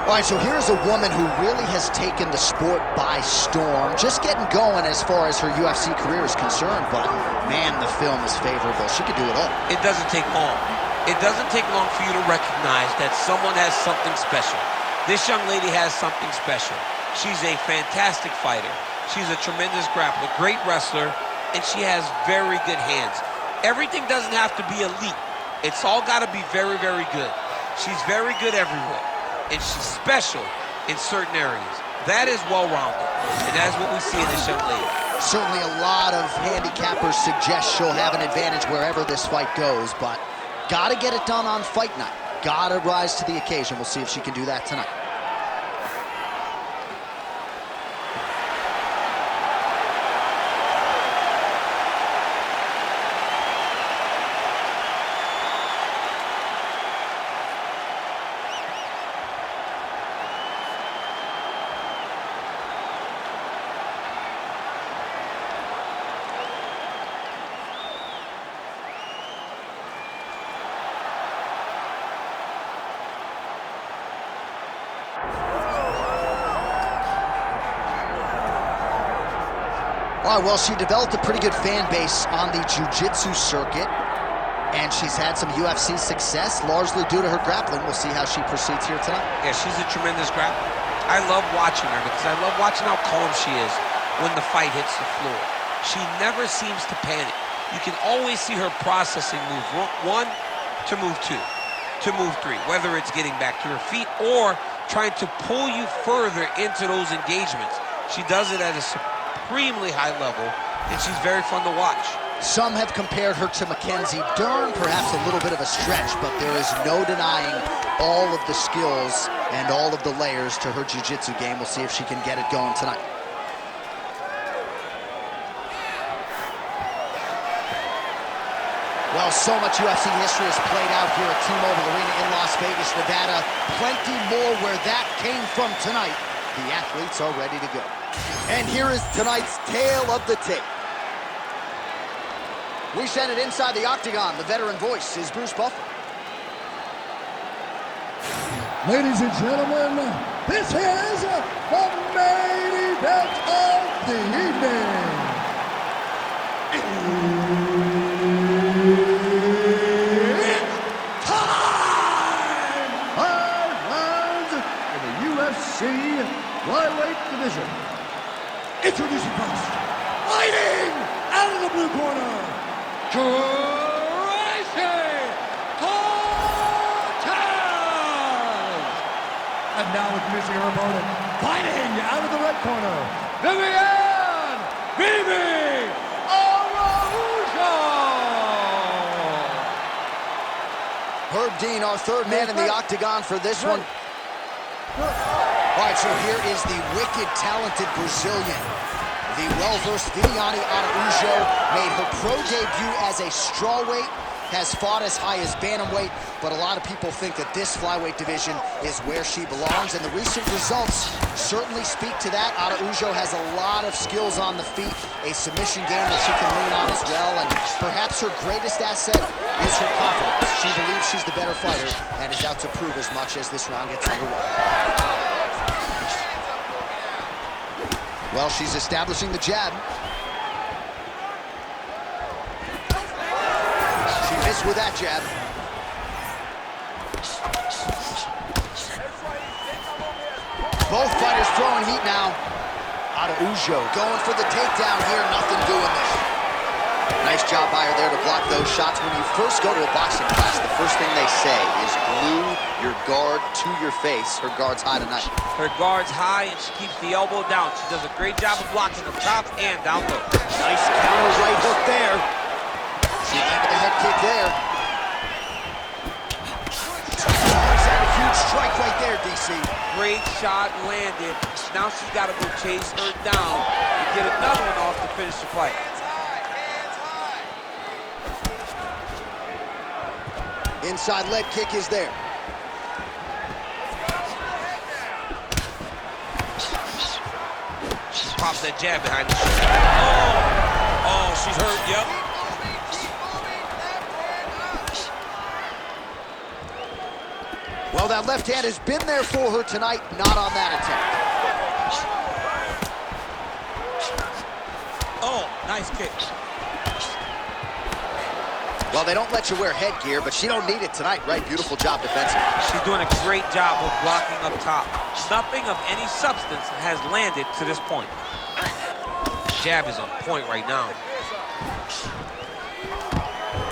All right, so here's a woman who really has taken the sport by storm. Just getting going as far as her UFC career is concerned, but man, the film is favorable. She could do it all. It doesn't take long. It doesn't take long for you to recognize that someone has something special. This young lady has something special. She's a fantastic fighter. She's a tremendous grappler, great wrestler, and she has very good hands. Everything doesn't have to be elite. It's all got to be very, very good. She's very good everywhere. And she's special in certain areas. That is well-rounded, and that's what we see in this young lady. Certainly a lot of handicappers suggest she'll have an advantage wherever this fight goes, but gotta get it done on fight night. Gotta rise to the occasion. We'll see if she can do that tonight. All right, well, she developed a pretty good fan base on the jiu-jitsu circuit, and she's had some UFC success, largely due to her grappling. We'll see how she proceeds here tonight. Yeah, she's a tremendous grappler. I love watching her because I love watching how calm she is when the fight hits the floor. She never seems to panic. You can always see her processing move one to move two, to move three, whether it's getting back to her feet or trying to pull you further into those engagements. She does it at a supremely high level, and she's very fun to watch. Some have compared her to Mackenzie Dern, perhaps a little bit of a stretch, but there is no denying all of the skills and all of the layers to her jiu-jitsu game. We'll see if she can get it going tonight. Well, so much UFC history has played out here at T-Mobile Arena in Las Vegas, Nevada. Plenty more where that came from tonight. The athletes are ready to go. And here is tonight's tale of the tape. We send it inside the octagon. The veteran voice is Bruce Buffer. Ladies and gentlemen, this is the main event of the evening. It's time! 5 rounds in the UFC flyweight division. Introducing first, fighting out of the blue corner, Tracy Cortez! And now introducing her opponent, fighting out of the red corner, Viviane Araújo! Herb Dean, our third man in the octagon for this one. All right, so here is the wicked, talented Brazilian. The well-versed Viviane Araújo made her pro debut as a strawweight, has fought as high as bantamweight, but a lot of people think that this flyweight division is where she belongs, and the recent results certainly speak to that. Araújo has a lot of skills on the feet, a submission game that she can lean on as well, and perhaps her greatest asset is her confidence. She believes she's the better fighter and is out to prove as much as this round gets underway. Well, she's establishing the jab. She missed with that jab. Both fighters throwing heat now. Araújo going for the takedown here, nothing doing there. Nice job by her there to block those shots. When you first go to a boxing class, the first thing they say is glue your guard to your face. Her guard's high tonight. Her guard's high, and she keeps the elbow down. She does a great job of blocking the top and down low. Nice counter right hook there. She landed the head kick there. That's a huge strike right there, DC. Great shot landed. Now she's got to go chase her down and get another one off to finish the fight. Inside leg kick is there. She pops that jab behind the shoulder. Oh, she's hurt, yep. Well, that left hand has been there for her tonight, not on that attempt. Oh, nice kick. Well, they don't let you wear headgear, but she don't need it tonight, right? Beautiful job defensively. She's doing a great job of blocking up top. Nothing of any substance has landed to this point. Jab is on point right now.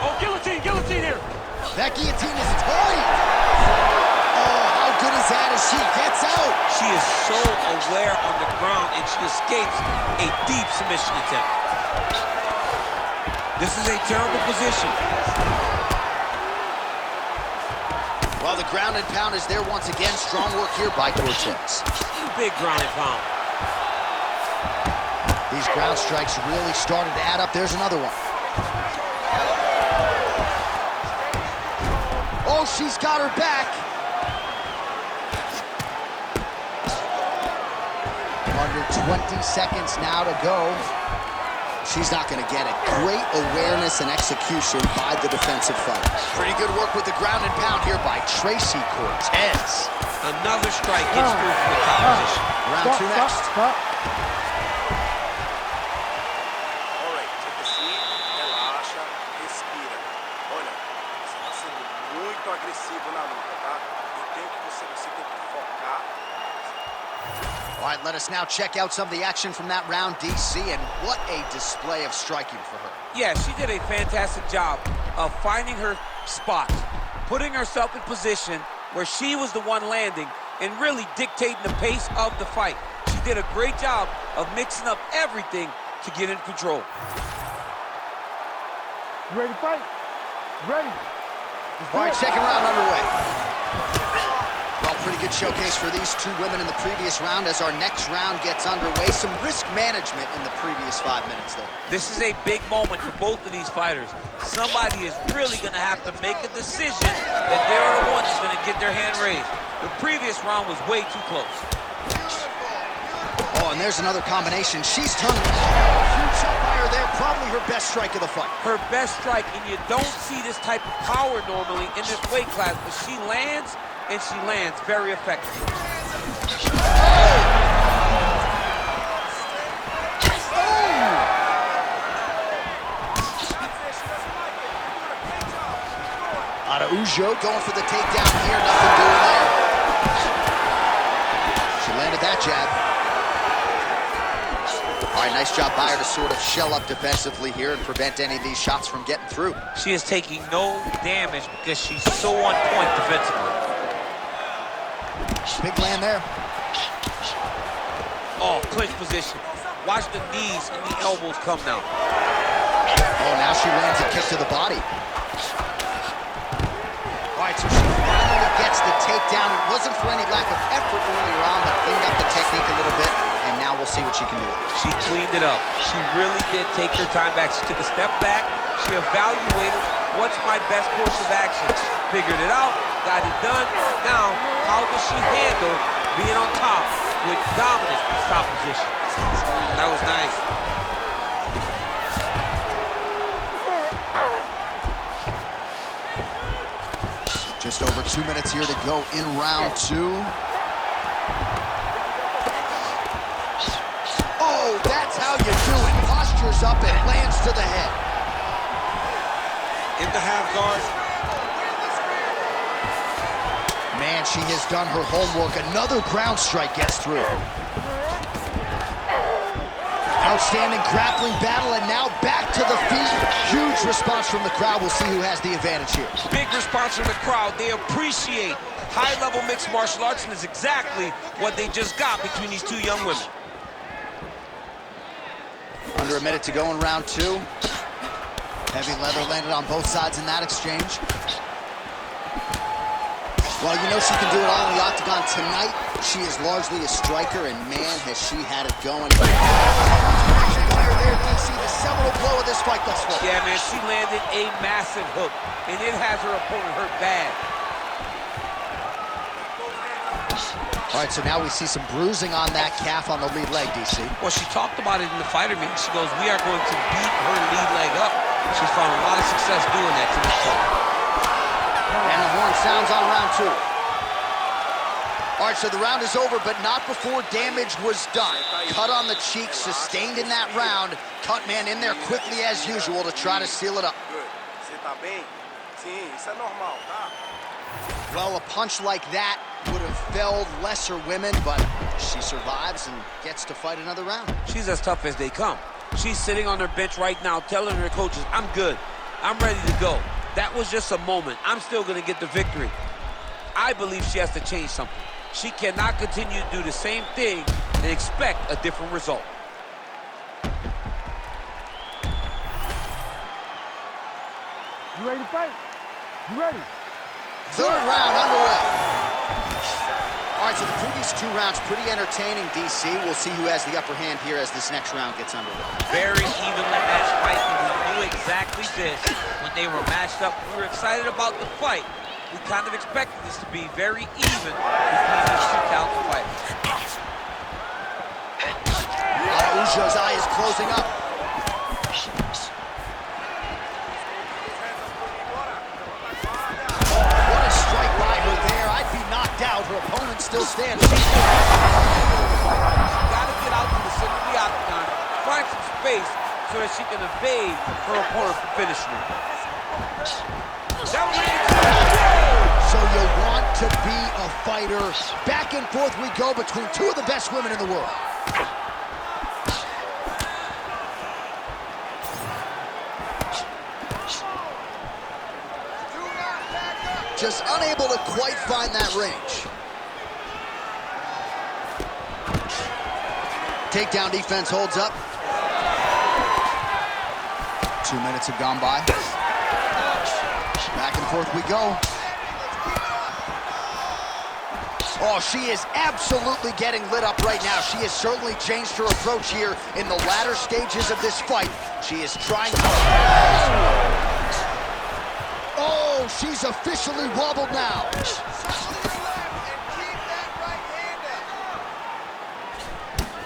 Oh, guillotine, guillotine here. That guillotine is tight. Oh, how good is that as she gets out? She is so aware on the ground, and she escapes a deep submission attempt. This is a terrible position. Well, the ground and pound is there once again. Strong work here by Cortez. Big ground and pound. These ground strikes really started to add up. There's another one. Oh, she's got her back. Under 20 seconds now to go. She's not going to get it. Great awareness and execution by the defensive fighter. Pretty good work with the ground and pound here by Tracy Cortez. Another strike gets through from the top position. Round two next. Stop. All right, take a seat, relaxa, respira. Olha, você está sendo muito agressivo na luta, tá? Eu tenho que você tem que focar. All right, let us now check out some of the action from that round, DC, and what a display of striking for her. Yeah, she did a fantastic job of finding her spot, putting herself in position where she was the one landing and really dictating the pace of the fight. She did a great job of mixing up everything to get in control. You ready to fight? Ready. All right, second round underway. Well, pretty good showcase for these two women in the previous round. As our next round gets underway, some risk management in the previous 5 minutes there. This is a big moment for both of these fighters. Somebody is really going to have to make a decision that they're the ones that's going to get their hand raised. The previous round was way too close. Oh, and there's another combination. She's turning. Huge shot by her there. Probably her best strike of the fight. Her best strike, and you don't see this type of power normally in this weight class, but she lands, and she lands very effectively. Araújo going for the takedown here. Nothing doing there. She landed that jab. All right, nice job by her to sort of shell up defensively here and prevent any of these shots from getting through. She is taking no damage because she's so on point defensively. Big land there. Oh, clinch position. Watch the knees and the elbows come now. Oh, now she lands a kick to the body. All right, so she finally gets the takedown. It wasn't for any lack of effort earlier on, but cleaned up the technique a little bit, and now we'll see what she can do. She cleaned it up. She really did take her time back. She took a step back. She evaluated what's my best course of action. Figured it out, got it done. Now, how does she handle being on top with dominance in top position? That was nice. Just over 2 minutes here to go in round two. Oh, that's how you do it. Postures up and lands to the head. In the half guard. Man, she has done her homework. Another ground strike gets through. Outstanding grappling battle, and now back to the feet. Huge response from the crowd. We'll see who has the advantage here. Big response from the crowd. They appreciate high-level mixed martial arts, and it's exactly what they just got between these two young women. Under a minute to go in round two. Heavy leather landed on both sides in that exchange. Well, you know she can do it all in the octagon tonight. She is largely a striker, and man, has she had it going. Fire there, you can see the seminal blow of this fight thus far. Yeah, man, she landed a massive hook, and it has her opponent hurt bad. All right, so now we see some bruising on that calf on the lead leg, DC. Well, she talked about it in the fighter meeting. She goes, we are going to beat her lead leg up. She's found a lot of success doing that to this point. And the horn sounds on round two. All right, so the round is over, but not before damage was done. Cut on the cheek, sustained in that round. Cut man in there quickly as usual to try to seal it up. Você tá bem? Sim, isso é normal, tá? Well, a punch like that would have felled lesser women, but she survives and gets to fight another round. She's as tough as they come. She's sitting on her bench right now telling her coaches, I'm good. I'm ready to go. That was just a moment. I'm still going to get the victory. I believe she has to change something. She cannot continue to do the same thing and expect a different result. You ready to fight? You ready? Third round underway. All right, so the previous 2 rounds pretty entertaining, DC. We'll see who has the upper hand here as this next round gets underway. Very evenly matched fight, and we knew exactly this when they were matched up. We were excited about the fight. We kind of expected this to be very even between these 2 talented fighters. Araújo's eye is closing up. What a strike by her there. I'd be knocked out. Her opponent still stands. She's got to get out to the center of the octagon, find some space so that she can evade her opponent from finishing her. So you want to be a fighter. Back and forth we go between 2 of the best women in the world. Just unable to quite find that range. Takedown defense holds up. 2 minutes have gone by. Back and forth we go. Oh, she is absolutely getting lit up right now. She has certainly changed her approach here in the latter stages of this fight. She is trying to... Oh, she's officially wobbled now.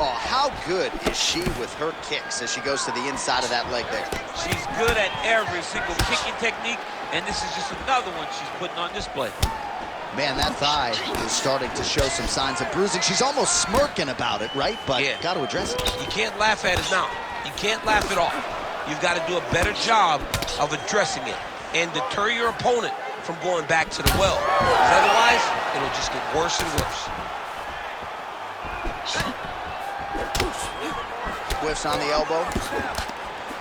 Oh, how good is she with her kicks as she goes to the inside of that leg there? She's good at every single kicking technique, and this is just another one she's putting on display. Man, that thigh is starting to show some signs of bruising. She's almost smirking about it, right? But yeah, got to address it. You can't laugh at it now. You can't laugh it off. You've got to do a better job of addressing it and deter your opponent from going back to the well. Because otherwise, it'll just get worse and worse. Whiffs on the elbow.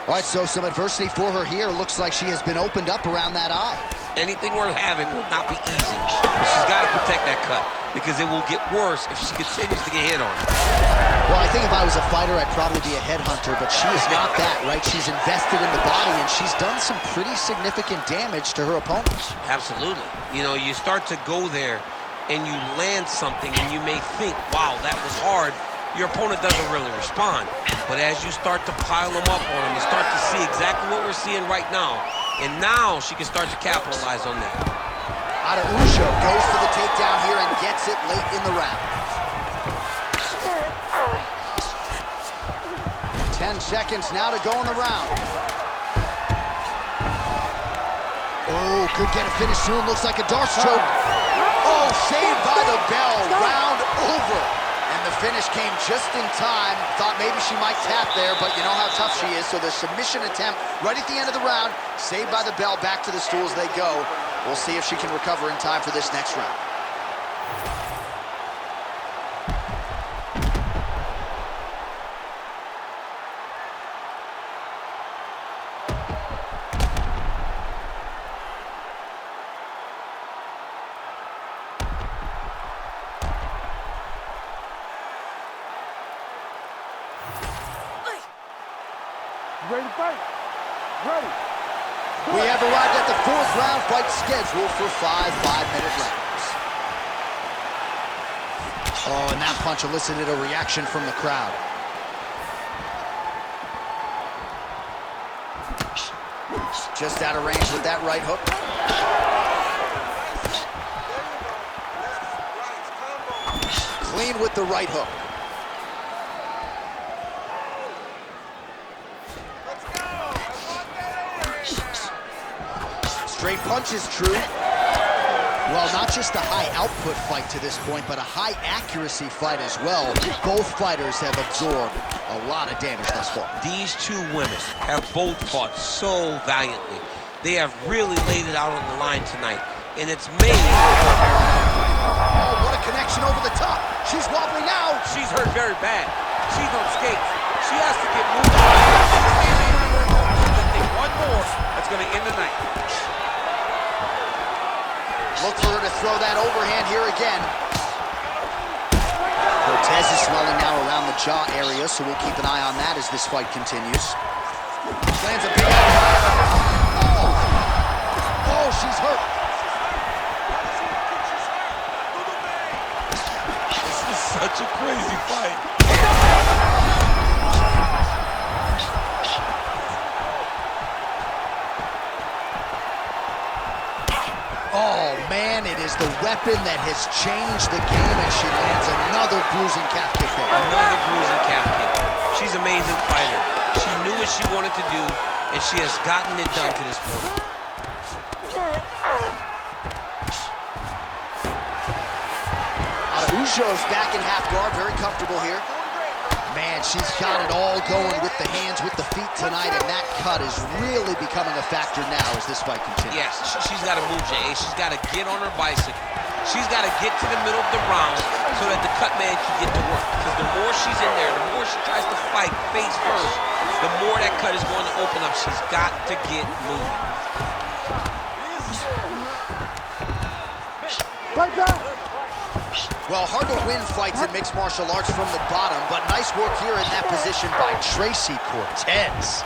All right, so some adversity for her here. Looks like she has been opened up around that eye. Anything worth having will not be easy. She's got to protect that cut because it will get worse if she continues to get hit on. Well, I think if I was a fighter, I'd probably be a headhunter, but she is not that, right? She's invested in the body, and she's done some pretty significant damage to her opponents. Absolutely. You know, you start to go there, and you land something, and you may think, wow, that was hard. Your opponent doesn't really respond. But as you start to pile them up on him, you start to see exactly what we're seeing right now. And now she can start to capitalize on that. Araújo goes for the takedown here and gets it late in the round. 10 seconds now to go in the round. Oh, could get a finish soon. Looks like a Darce choke. Oh, saved by the bell. Round over. And the finish came just in time. Thought maybe she might tap there, but you know how tough she is. So the submission attempt right at the end of the round, saved by the bell, back to the stools they go. We'll see if she can recover in time for this next round. Ready to fight? Ready. We have arrived at the 4th round fight scheduled for 5 5-minute rounds. Oh, and that punch elicited a reaction from the crowd. Just out of range with that right hook. Clean with the right hook. Straight punch is true. Well, not just a high output fight to this point, but a high accuracy fight as well. Both fighters have absorbed a lot of damage thus far. These two women have both fought so valiantly. They have really laid it out on the line tonight, and it's made. Oh, what a connection over the top. She's wobbling now. She's hurt very bad. She's on skates. She has to get moving. She's gonna take one more. That's gonna end the night. Look for her to throw that overhand here again. Cortez is swelling now around the jaw area, so we'll keep an eye on that as this fight continues. Lands a big Oh, she's hurt. This is such a crazy fight. Oh, man, it is the weapon that has changed the game, and she lands another bruising calf kick there. Another bruising calf kick. She's an amazing fighter. She knew what she wanted to do, and she has gotten it done to this point. Araujo's back in half guard, very comfortable here. Man, she's got it all going with the hands, with the feet tonight, and that cut is really becoming a factor now as this fight continues. Yes, she's got to move, Jay. She's got to get on her bicycle. She's got to get to the middle of the round so that the cut man can get to work. Because the more she's in there, the more she tries to fight face first, the more that cut is going to open up. She's got to get moving. Right back. Well, hard to win fights in mixed martial arts from the bottom, but nice work here in that position by Tracy Cortez.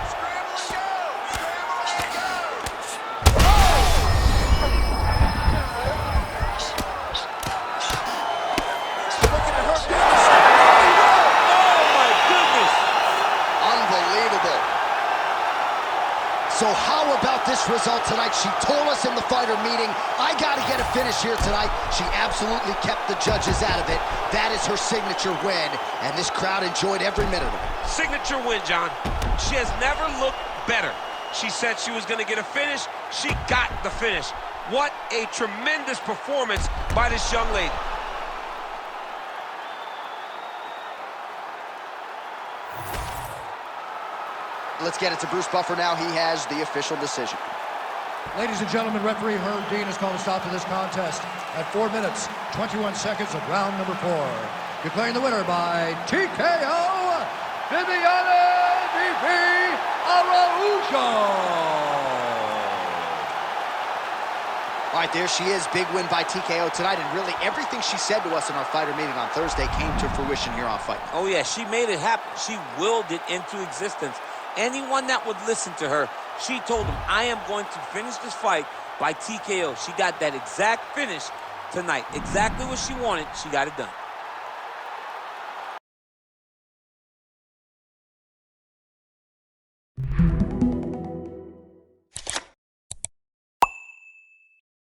So how about this result tonight? She told us in the fighter meeting, I got to get a finish here tonight. She absolutely kept the judges out of it. That is her signature win, and this crowd enjoyed every minute of it. Signature win, John. She has never looked better. She said she was going to get a finish. She got the finish. What a tremendous performance by this young lady. Let's get it to Bruce Buffer now. He has the official decision. Ladies and gentlemen, referee Herb Dean has called a stop to this contest at 4 minutes, 21 seconds of round number 4. Declaring the winner by TKO, Viviane Araújo. All right, there she is. Big win by TKO tonight, and really everything she said to us in our fighter meeting on Thursday came to fruition here on Fight. Oh, yeah, she made it happen. She willed it into existence. Anyone that would listen to her, she told them, I am going to finish this fight by TKO. She got that exact finish tonight. Exactly what she wanted, she got it done.